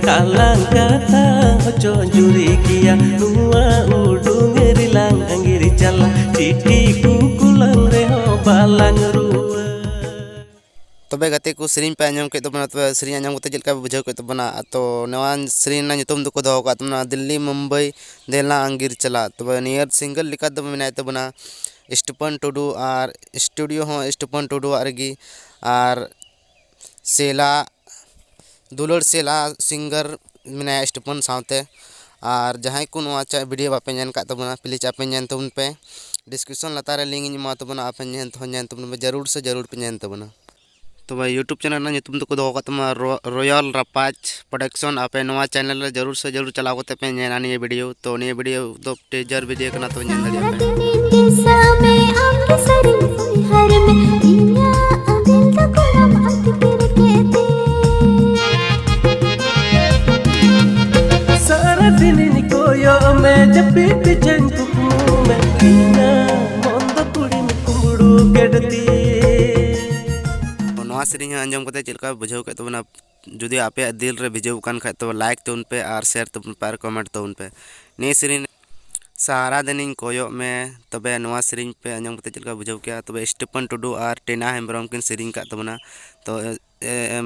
kalang kata hoco juri kia nua udung rilang anggiri cala titi kukulang reho balang ruwa तबे गते को सेरिंग पे आंजम के तबना तबे सेरिंग आंजम कते जलका बुझाव के तबना तो नवान सेरिंग ना nyutum दुको दहो का तबना दिल्ली मुंबई देला अंगीर चला तबे नियर सिंगल लिखा दब मिनाय तबना स्टीफन टुडू और स्टूडियो हो स्टीफन टुडू आरगी और सेला दुलड़ सेला सिंगर मिनाय स्टीफन सावते और जहां को नवा चा वीडियो बापे ñan का तबना प्लीज आपे ñan तबन पे डिस्क्रिप्शन लतारे लिंक इन मा तबना आपे ñan तबन जरूर से जरूर पे ñan तबना तो भाई यूट्यूब चैनल ना nyutum तो दो का रॉयल रापाज प्रोडक्शन आपे नवा चैनल रे जरूर से जरूर चलाओ कते पे ñana निये वीडियो तो निये वीडियो तो टीजर वीडियो कना तो ñan सारा दिन निकोयो में जपीत जंग में कीना मोंद कुड़ी में कुंबड़ू गेडती सेरिंग आंजम कते चलका बुझाव के तबना जुदी आपे दिल रे भिजव कान खा तो लाइक तो उन पे और शेयर तो उन पे कमेंट तो उन पे ने सेरिंग सारा दिन कोयो में तबे नवा सेरिंग पे आंजम कते चलका बुझाव के तबे स्टीफन टुडू और टेना हेम्ब्रम किन सेरिंग का तबना तो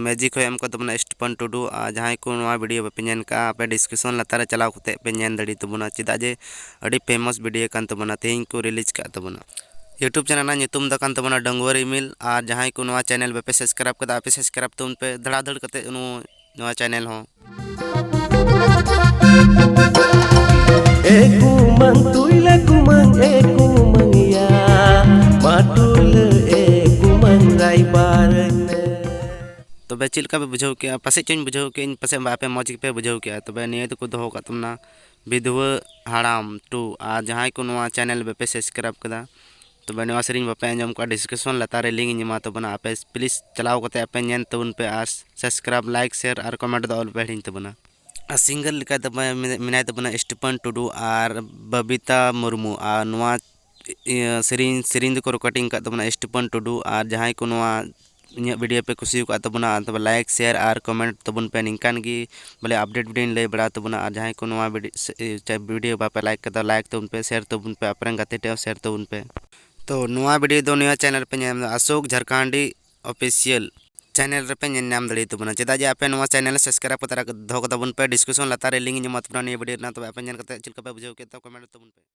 मैजिक हो एम को तबना स्टीफन टुडू आ जहां को नवा वीडियो पे ñan का आपे डिस्क्रिप्शन लतारे चलाव कते पे ñan दड़ी तबना चिदा जे अडी फेमस वीडियो कान तबना तेहिं को रिलीज का तबना यूट्यूब चैनल ना nyutum दा कान तबना डंगवर ईमेल और जहां को नवा चैनल पे सब्सक्राइब कदा आपे सब्सक्राइब तो उन पे धड़ाधड़ कते नवा चैनल हो kumang tuila kumang kumang ya matul kumang rai bareng तो बे चिलका पे बुझाव के पासे चों बुझाव के पासे बापे मौज पे बुझाव के तबे निये तो को दहो का तुमना विधवा हाड़ाम टू आ जहां को नवा चैनल पे सब्सक्राइब कदा तो बे नवा सेरिंग बापे आंजम का डिस्क्रिप्शन लतारे लिंक इन मा तबना आपे प्लीज चलाओ कते आपे ñan तो उन पे आ सब्सक्राइब लाइक शेयर और कमेंट दो ऑल पे हिंग तबना सिंगल लिखा तबे मिनाय तबना स्टीफन टुडू और बबीता मुर्मू और नवा सेरिंग को रिकॉर्डिंग का तबना स्टीफन टुडू और जहां को नवा वीडियो पे खुशी को तबना तब लाइक शेयर और कमेंट तबन पे निकान की बोले अपडेट वीडियो लय बड़ा तबना और जहां को नवा वीडियो बापे लाइक कदा लाइक तो उन पे शेयर तो उन पे अपरंग गाते टे शेयर तो उन पे तो नवा वीडियो दो नया चैनल पे ñam अशोक झारखंडी ऑफिशियल चैनल रे पे ñam दड़ी तबना चेदा जे आपे नवा चैनल सब्सक्राइब कतरा दो कदा उन पे डिस्क्रिप्शन लतारे लिंक इन मा तबना वीडियो ना तो आपे ñan कते चिलका पे बुझाव के तो कमेंट तो उन पे।